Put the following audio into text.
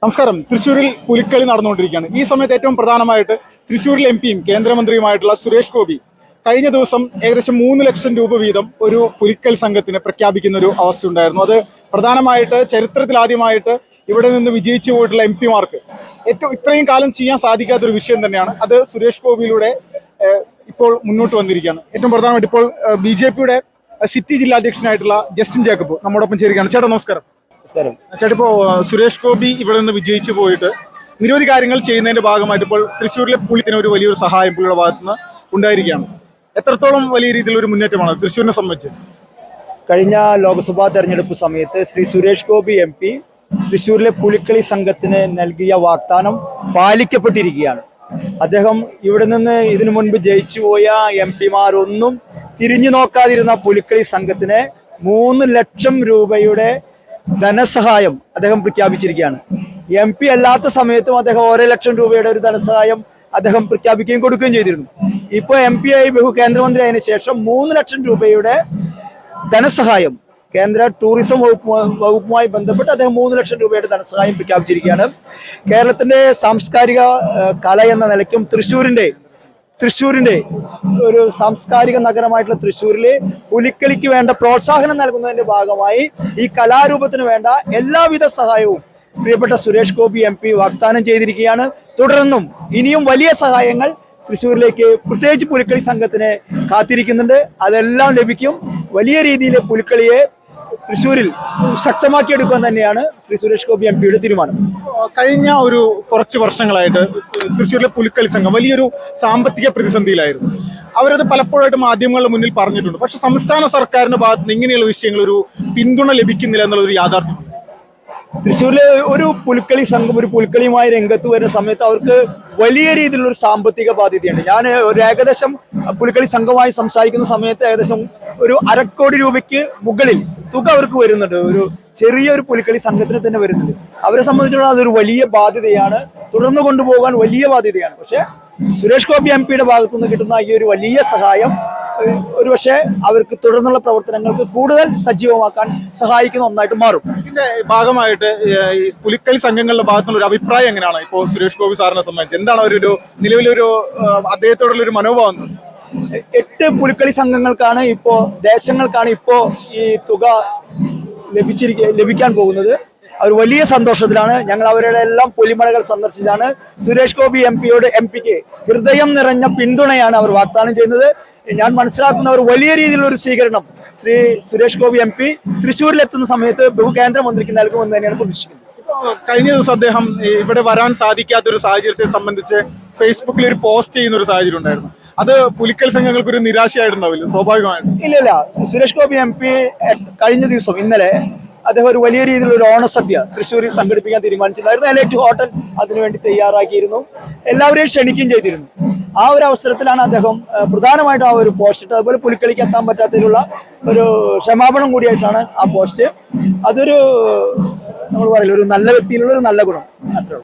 നമസ്കാരം. തൃശ്ശൂരിൽ പുലിക്കളി നടന്നുകൊണ്ടിരിക്കുകയാണ്. ഈ സമയത്ത് ഏറ്റവും പ്രധാനമായിട്ട് തൃശ്ശൂരിൽ എംപിയും കേന്ദ്രമന്ത്രിയുമായിട്ടുള്ള സുരേഷ് ഗോപി കഴിഞ്ഞ ദിവസം ഏകദേശം 3 ലക്ഷം രൂപ വീതം ഒരു പുലിക്കളി സംഘത്തിന് പ്രഖ്യാപിക്കുന്ന ഒരു അവസ്ഥ ഉണ്ടായിരുന്നു. അത് പ്രധാനമായിട്ട് ചരിത്രത്തിൽ ആദ്യമായിട്ട് ഇവിടെ നിന്ന് വിജയിച്ചു പോയിട്ടുള്ള എംപിമാർക്ക് ഇത്രയും കാലം ചെയ്യാൻ സാധിക്കാത്തൊരു വിഷയം തന്നെയാണ്. അത് സുരേഷ് ഗോപിയിലൂടെ ഇപ്പോൾ മുന്നോട്ട് വന്നിരിക്കുകയാണ്. ഏറ്റവും പ്രധാനമായിട്ട് ഇപ്പോൾ BJPയുടെ സിറ്റി ജില്ലാധ്യക്ഷനായിട്ടുള്ള ജസ്റ്റിൻ ജേക്കബ് നമ്മോടൊപ്പം ചേരുകയാണ്. ചേട്ടാ നമസ്കാരം. ചേട്ടാ, ഇപ്പോൾ സുരേഷ് ഗോപി ഇവിടെ നിന്ന് വിജയിച്ചു പോയിട്ട് നിരവധി കാര്യങ്ങൾ ചെയ്യുന്നതിന്റെ ഭാഗമായിട്ട് ഇപ്പോൾ തൃശ്ശൂരിലെ പുള്ളിത്തിന് ഒരു വലിയൊരു സഹായം പുള്ളിയുടെ ഭാഗത്തുനിന്ന് ഉണ്ടായിരിക്കുകയാണ്. എത്രത്തോളം വലിയ രീതിയിലൊരു മുന്നേറ്റമാണ് തൃശ്ശൂരിനെ സംബന്ധിച്ച്? കഴിഞ്ഞ ലോക്സഭാ തെരഞ്ഞെടുപ്പ് സമയത്ത് ശ്രീ സുരേഷ് ഗോപി MP തൃശ്ശൂരിലെ പുലിക്കളി സംഘത്തിന് നൽകിയ വാഗ്ദാനം പാലിക്കപ്പെട്ടിരിക്കുകയാണ്. അദ്ദേഹം ഇവിടെ നിന്ന് ഇതിനു മുൻപ് ജയിച്ചുപോയ MP മാരൊന്നും തിരിഞ്ഞു നോക്കാതിരുന്ന പുലിക്കളി സംഘത്തിന് 3 ലക്ഷം രൂപയുടെ ധനസഹായം അദ്ദേഹം പ്രഖ്യാപിച്ചിരിക്കുകയാണ്. MP അല്ലാത്ത സമയത്തും അദ്ദേഹം 1 ലക്ഷം രൂപയുടെ ഒരു ധനസഹായം അദ്ദേഹം പ്രഖ്യാപിക്കുകയും കൊടുക്കുകയും ചെയ്തിരുന്നു. ഇപ്പോൾ MP ആയി കേന്ദ്രമന്ത്രി ആയതിനു ശേഷം 3 ലക്ഷം രൂപയുടെ ധനസഹായം കേന്ദ്ര ടൂറിസം വകുപ്പുമായി ബന്ധപ്പെട്ട് അദ്ദേഹം 3 ലക്ഷം രൂപയുടെ ധനസഹായം പ്രഖ്യാപിച്ചിരിക്കുകയാണ്. കേരളത്തിന്റെ സാംസ്കാരിക കല എന്ന നിലയ്ക്കും തൃശ്ശൂരിന്റെ ഒരു സാംസ്കാരിക നഗരമായിട്ടുള്ള തൃശ്ശൂരിലെ പുലിക്കളിക്ക് വേണ്ട പ്രോത്സാഹനം നൽകുന്നതിന്റെ ഭാഗമായി ഈ കലാരൂപത്തിന് വേണ്ട എല്ലാവിധ സഹായവും പ്രിയപ്പെട്ട സുരേഷ് ഗോപി MP വാഗ്ദാനം ചെയ്തിരിക്കുകയാണ്. തുടർന്നും ഇനിയും വലിയ സഹായങ്ങൾ തൃശ്ശൂരിലേക്ക് പ്രത്യേകിച്ച് പുലിക്കളി സംഘത്തിന് കാത്തിരിക്കുന്നുണ്ട്. അതെല്ലാം ലഭിക്കും. വലിയ രീതിയിൽ പുലിക്കളിയെ തൃശ്ശൂരിൽ ശക്തമാക്കിയെടുക്കാൻ തന്നെയാണ് ശ്രീ സുരേഷ് ഗോപി MPയുടെ തീരുമാനം. കഴിഞ്ഞ കുറച്ച് വർഷങ്ങളായിട്ട് തൃശ്ശൂരിലെ പുലിക്കളി സംഘം വലിയൊരു സാമ്പത്തിക പ്രതിസന്ധിയിലായിരുന്നു. അവരത് പലപ്പോഴായിട്ട് മാധ്യമങ്ങളുടെ മുന്നിൽ പറഞ്ഞിട്ടുണ്ട്. പക്ഷെ സംസ്ഥാന സർക്കാരിന്റെ ഭാഗത്ത് നിന്ന് ഇങ്ങനെയുള്ള വിഷയങ്ങൾ ഒരു പിന്തുണ ലഭിക്കുന്നില്ല എന്നുള്ളൊരു യാഥാർത്ഥ്യം. തൃശ്ശൂരിലെ ഒരു പുലിക്കളി സംഘം ഒരു പുലിക്കളിയുമായി രംഗത്ത് വരുന്ന സമയത്ത് അവർക്ക് വലിയ രീതിയിലുള്ള ഒരു സാമ്പത്തിക ബാധ്യതയുണ്ട്. ഞാൻ ഒരു ഏകദേശം പുലിക്കളി സംഘവുമായി സംസാരിക്കുന്ന സമയത്ത് ഏകദേശം ഒരു 1/2 കോടി രൂപയ്ക്ക് മുകളിൽ തുക അവർക്ക് വരുന്നുണ്ട്. ഒരു ചെറിയൊരു പുലിക്കളി സംഘത്തിന് തന്നെ വരുന്നുണ്ട്. അവരെ സംബന്ധിച്ചിടത്തോളം അതൊരു വലിയ ബാധ്യതയാണ്, തുടർന്ന് കൊണ്ടുപോകാൻ വലിയ ബാധ്യതയാണ്. പക്ഷെ സുരേഷ് ഗോപി MPയുടെ ഭാഗത്തു നിന്ന് കിട്ടുന്ന ഈ ഒരു വലിയ സഹായം ഒരുപക്ഷെ അവർക്ക് തുടർന്നുള്ള പ്രവർത്തനങ്ങൾക്ക് കൂടുതൽ സജീവമാക്കാൻ സഹായിക്കുന്ന ഒന്നായിട്ട് മാറും. ഇതിന്റെ ഭാഗമായിട്ട് ഈ പുലിക്കളി സംഘങ്ങളുടെ ഭാഗത്തുള്ള ഒരു അഭിപ്രായം എങ്ങനെയാണ് ഇപ്പോൾ സുരേഷ് ഗോപി സാറിനെ സംബന്ധിച്ച്? എന്താണ് ഒരു നിലവിലൊരു അദ്ദേഹത്തോടുള്ള ഒരു മനോഭാവം? 8 പുലിക്കളി സംഘങ്ങൾക്കാണ് ദേശങ്ങൾക്കാണ് ഇപ്പോ ഈ തുക ലഭിക്കാൻ പോകുന്നത്. അവർ വലിയ സന്തോഷത്തിലാണ്. ഞങ്ങൾ അവരുടെ എല്ലാം പൊലിമലകൾ സന്ദർശിച്ചാണ്. സുരേഷ് ഗോപി MPക്ക് ഹൃദയം നിറഞ്ഞ പിന്തുണയാണ് അവർ വാഗ്ദാനം ചെയ്യുന്നത്. ഞാൻ മനസ്സിലാക്കുന്ന ഒരു വലിയ രീതിയിലുള്ള ഒരു സ്വീകരണം ശ്രീ സുരേഷ് ഗോപി MP തൃശ്ശൂരിലെത്തുന്ന സമയത്ത് കേന്ദ്രമന്ത്രിക്ക് നൽകുമെന്ന് തന്നെയാണ് പ്രതീക്ഷിക്കുന്നത്. കഴിഞ്ഞ ദിവസം അദ്ദേഹം ഇവിടെ വരാൻ സാധിക്കാത്തൊരു സാഹചര്യത്തെ സംബന്ധിച്ച് ഫേസ്ബുക്കിൽ ഒരു പോസ്റ്റ് ചെയ്യുന്ന ഒരു സാഹചര്യം ഉണ്ടായിരുന്നു. അത് പുലിക്കളി സംഘങ്ങൾക്ക് ഒരു നിരാശയായിട്ടുണ്ടാവില്ല സ്വാഭാവികമായിട്ടും? ഇല്ല. സുരേഷ് ഗോപി MP കഴിഞ്ഞ ദിവസം ഇന്നലെ അദ്ദേഹം ഒരു വലിയ രീതിയിലുള്ള ഒരു ഓണസദ്യ തൃശ്ശൂരിൽ സംഘടിപ്പിക്കാൻ തീരുമാനിച്ചിട്ടുണ്ടായിരുന്നു. എലൈറ്റ് ഹോട്ടൽ അതിനുവേണ്ടി തയ്യാറാക്കിയിരുന്നു. എല്ലാവരെയും ക്ഷണിക്കുകയും ചെയ്തിരുന്നു. ആ ഒരു അവസരത്തിലാണ് അദ്ദേഹം പ്രധാനമായിട്ടും ആ ഒരു പോസ്റ്റ് ഇട്ട്. അതുപോലെ പുലിക്കളിക്ക് എത്താൻ പറ്റാത്തതിലുള്ള ഒരു ക്ഷമാപണം കൂടിയായിട്ടാണ് ആ പോസ്റ്റ്. അതൊരു നമ്മൾ പറയില്ല, ഒരു നല്ല വ്യക്തിയിലുള്ള ഒരു നല്ല ഗുണം. അത്രേ ഉള്ളൂ.